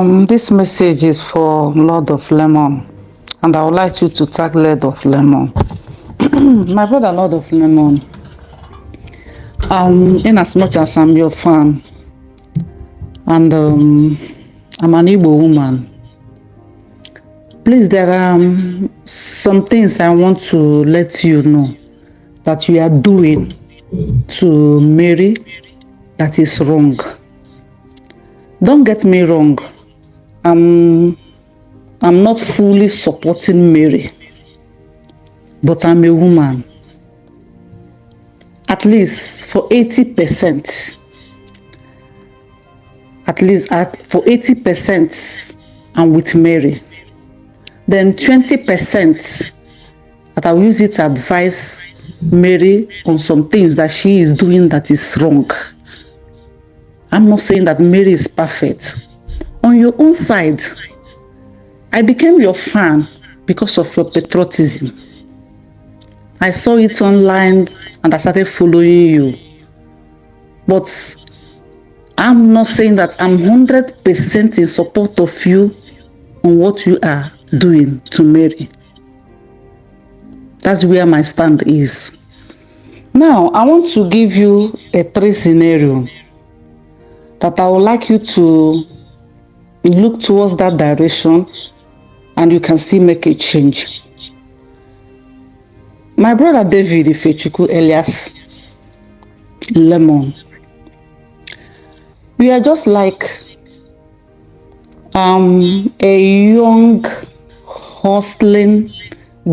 This message is for Lord of Lemon, and I would like you to tag Lord of Lemon. My brother, Lord of Lemon, in as much as I'm your fan, and I'm an Igbo woman, please, there are some things I want to let you know that you are doing to Mary that is wrong. Don't get me wrong. I'm not fully supporting Mary, but I'm a woman. At least for 80%, for 80%, I'm with Mary. Then 20% that I will use it to advise Mary on some things that she is doing that is wrong. I'm not saying that Mary is perfect. On your own side, I became your fan because of your patriotism. I saw it online and I started following you. But I'm not saying that I'm 100% in support of you on what you are doing to Mary. That's where my stand is. Now, I want to give you a 3 scenario that I would like you to look towards that direction and you can still make a change. My brother David Ifechukwu Elias Lemon, we are just like a young hustling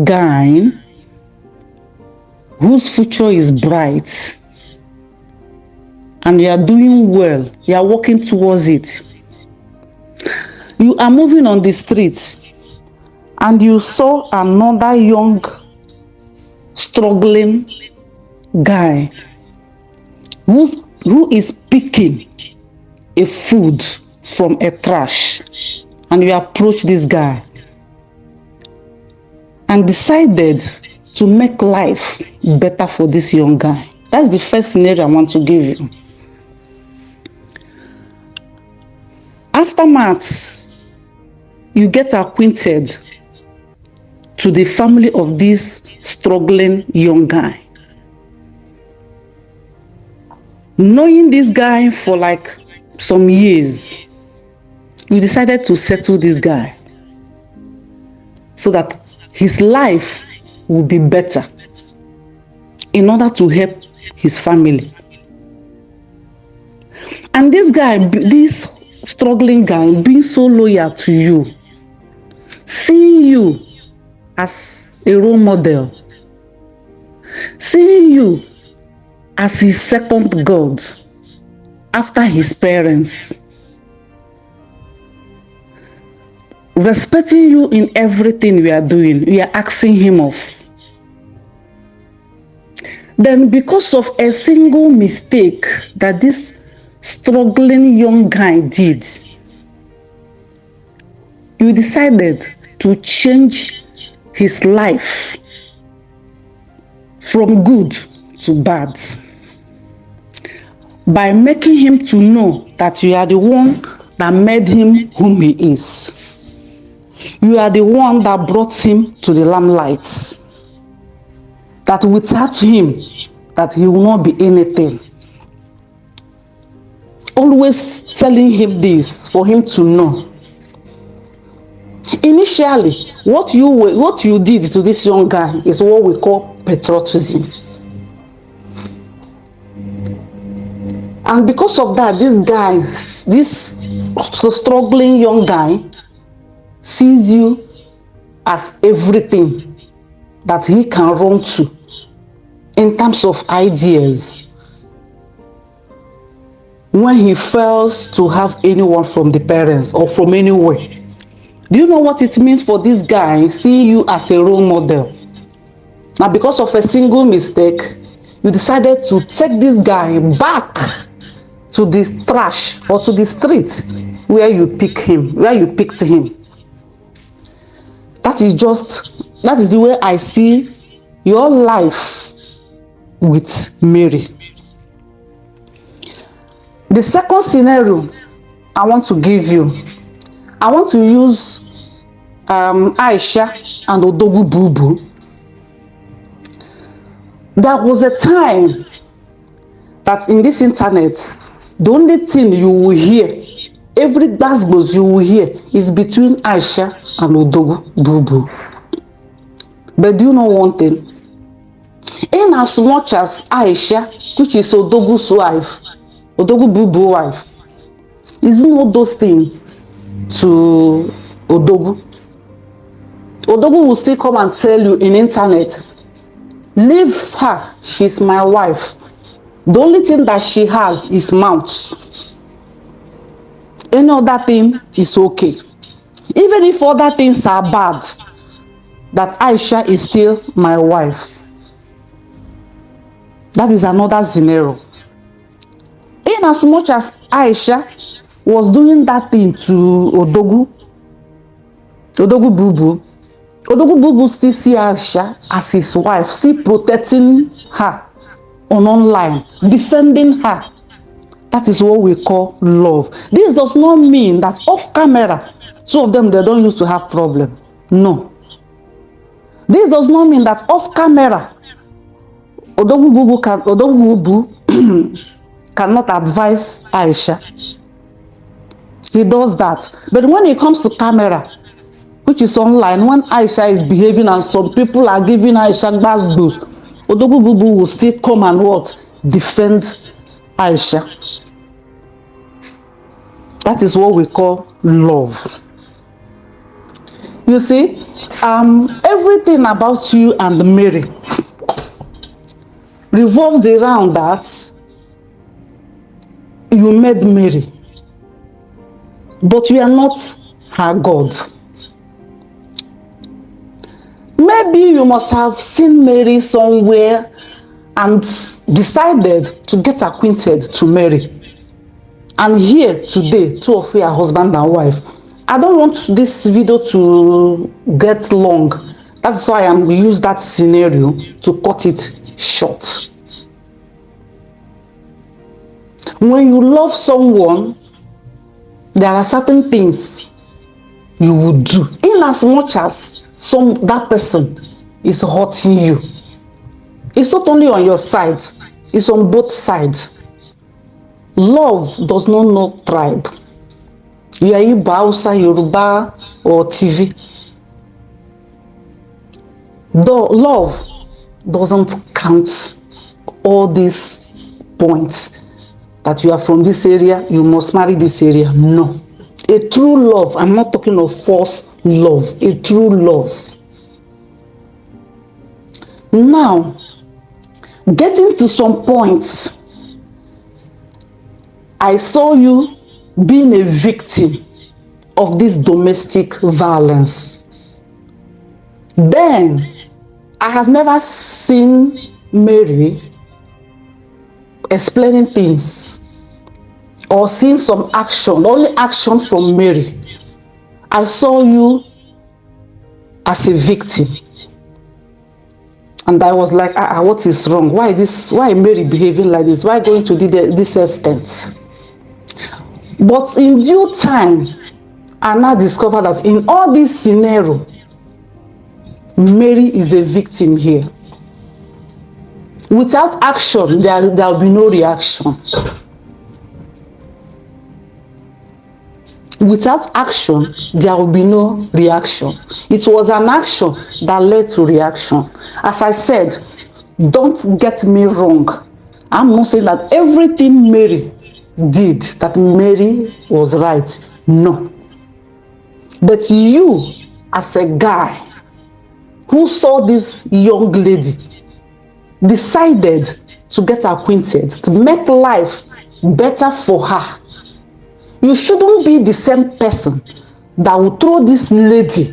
guy whose future is bright, and you are doing well, you are working towards it. You are moving on the street and you saw another young struggling guy who is picking a food from a trash, and you approach this guy and decided to make life better for this young guy. That's the first scenario I want to give you. Aftermath, you get acquainted to the family of this struggling young guy. Knowing this guy for like some years, you decided to settle this guy so that his life will be better in order to help his family. And this guy, this struggling guy, being so loyal to you, seeing you as a role model, seeing you as his second God after his parents, respecting you in everything we are doing, we are asking him of. Then because of a single mistake that this struggling young guy did, you decided to change his life from good to bad by making him to know that you are the one that made him whom he is. You are the one that brought him to the limelight. That without him, that he will not be anything. Always telling him this for him to know. Initially, what you did to this young guy is what we call patriotism. And because of that, this struggling young guy sees you as everything that he can run to in terms of ideas. When he fails to have anyone from the parents or from anywhere, do you know what it means for this guy seeing you as a role model? Now, because of a single mistake, you decided to take this guy back to the trash or to the street where you picked him. That is the way I see your life with Mary. The second scenario I want to give you I want to use Aisha and Odogwu Bubu. There was a time that in this internet, the only thing you will hear, every gbasgbos you will hear, is between Aisha and Odogwu Bubu. But do you know one thing? In as much as Aisha, which is Odogwu's wife, Odogwu Bubu's wife, is not those things to Odogwu. Odogwu will still come and tell you in internet, leave her, she's my wife. The only thing that she has is mouth. Any other thing is okay. Even if other things are bad, that Aisha is still my wife. That is another scenario. In as much as Aisha was doing that thing to Odogwu Bubu, Odogwu Bubu still see Aisha as his wife, still protecting her online, defending her. That is what we call love. This does not mean that off camera, two of them, they don't used to have problem. No. This does not mean that off camera, Odogwu Bubu cannot advise Aisha. He does that. But when it comes to camera, which is online, when Aisha is behaving and some people are giving Aisha gbasgbos, Odogwu Bubu will still come and what? Defend Aisha. That is what we call love. You see, everything about you and Mary revolves around that you made Mary, but you are not her God. Maybe you must have seen Mary somewhere and decided to get acquainted to Mary. And here today, two of you are husband and wife. I don't want this video to get long. That's why I'm going to use that scenario to cut it short. When you love someone, there are certain things you would do, in as much as that person is hurting you. It's not only on your side, it's on both sides. Love does not know tribe. You are Igbo, Hausa, Yoruba, or TV. Though love doesn't count all these points that you are from this area, you must marry this area. No. A true love, I'm not talking of false love, a true love. Now, getting to some points, I saw you being a victim of this domestic violence. Then, I have never seen Mary explaining things or seeing some action, only action from Mary. I saw you as a victim. And I was like, what is wrong? Why Mary behaving like this? Why going to this extent? But in due time, I now discovered that in all this scenario, Mary is a victim here. Without action, there will be no reaction. Without action, there will be no reaction. It was an action that led to reaction. As I said, don't get me wrong. I'm not saying that everything Mary did, that Mary was right. No. But you, as a guy who saw this young lady, decided to get acquainted, to make life better for her. You shouldn't be the same person that will throw this lady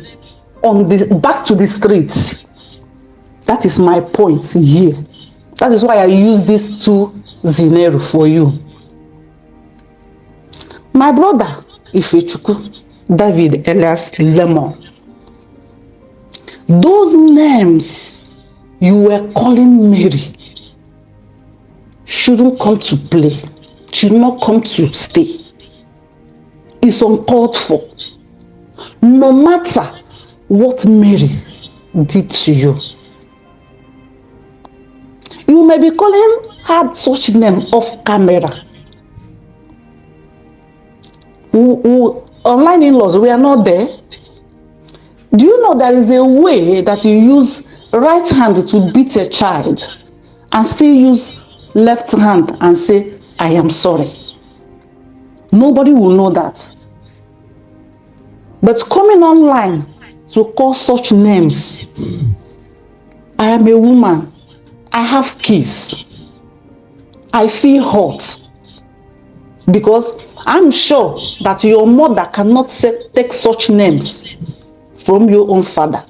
back to the streets. That is my point here. That is why I use these two scenarios for you. My brother, Ifechukwu, David Elias Lemon, those names you were calling Mary shouldn't come to play, should not come to stay. It's uncalled for. No matter what Mary did to you. You may be calling her such name off camera. Online in-laws, we are not there. Do you know there is a way that you use right hand to beat a child and still use left hand and say, I am sorry? Nobody will know that. But coming online to call such names, I am a woman, I have kids, I feel hot, because I'm sure that your mother cannot take such names from your own father.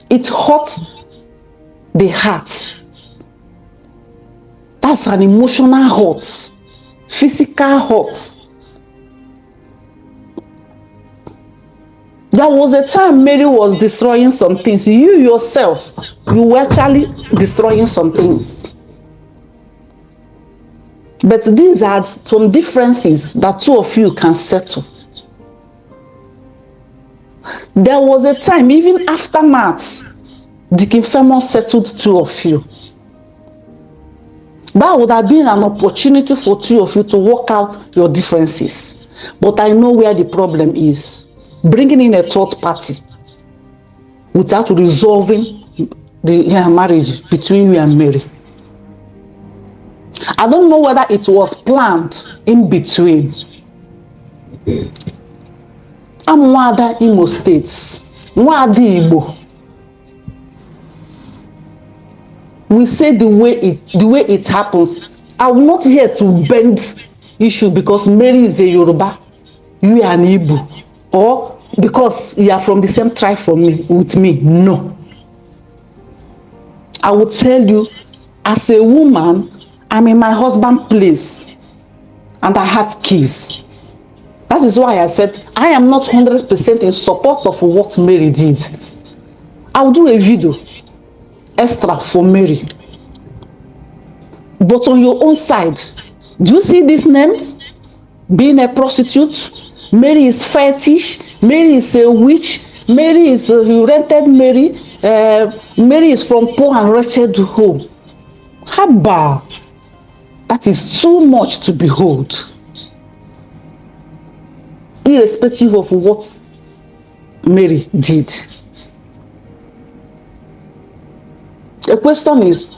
It hurts the heart. That's an emotional hurt, physical hurt. There was a time Mary was destroying some things. You yourself, you were actually destroying some things. But these are some differences that two of you can settle. There was a time, even after maths, Deacon Famous settled two of you. That would have been an opportunity for two of you to work out your differences. But I know where the problem is. Bringing in a third party without resolving the marriage between you and Mary. I don't know whether it was planned in between. I'm Mwada Imo States. Mwada Igbo. We say the way it happens. I'm not here to bend issue because Mary is a Yoruba, you are an Igbo, or because you are from the same tribe with me. No. I will tell you, as a woman, I'm in my husband's place and I have kids. That is why I said I am not 100% in support of what Mary did. I'll do a video extra for Mary. But on your own side, do you see these names? Being a prostitute, Mary is fetish, Mary is a witch, Mary is you rented Mary, Mary is from poor and wretched home. Haba, that is too much to behold. Irrespective of what Mary did. The question is,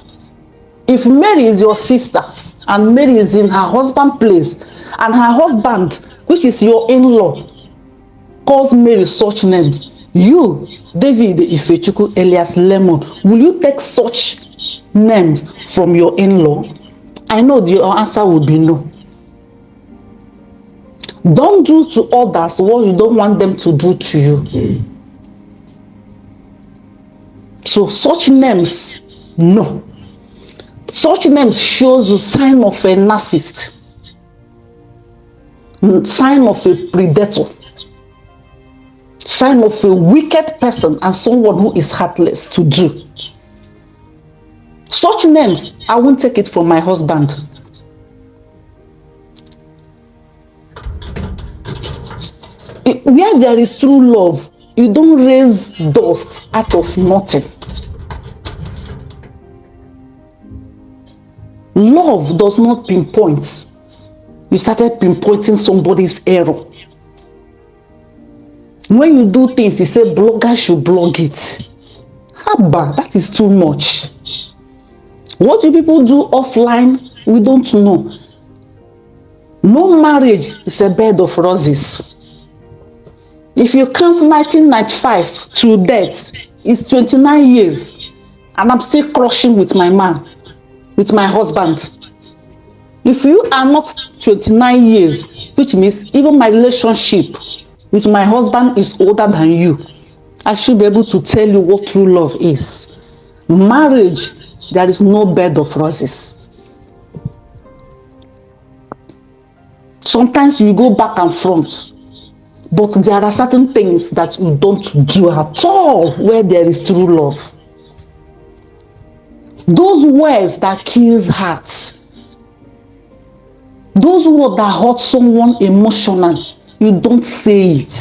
if Mary is your sister and Mary is in her husband's place and her husband, which is your in-law, calls Mary such names, you, David Ifechukwu Elias Lemon, will you take such names from your in-law? I know your answer will be no. Don't do to others what you don't want them to do to you. So such names, no. Such names shows the sign of a narcissist, sign of a predator, sign of a wicked person and someone who is heartless to do. Such names, I won't take it from my husband. Where there is true love, you don't raise dust out of nothing. Love does not pinpoint. You started pinpointing somebody's error. When you do things, you say blogger should blog it. Haba, that is too much. What do people do offline? We don't know. No marriage is a bed of roses. If you count 1995 to death, it's 29 years. And I'm still crushing with my man, with my husband. If you are not 29 years, which means even my relationship with my husband is older than you, I should be able to tell you what true love is. Marriage, there is no bed of roses. Sometimes you go back and front, but there are certain things that you don't do at all where there is true love. Those words that kills hearts, those words that hurt someone emotionally, you don't say it.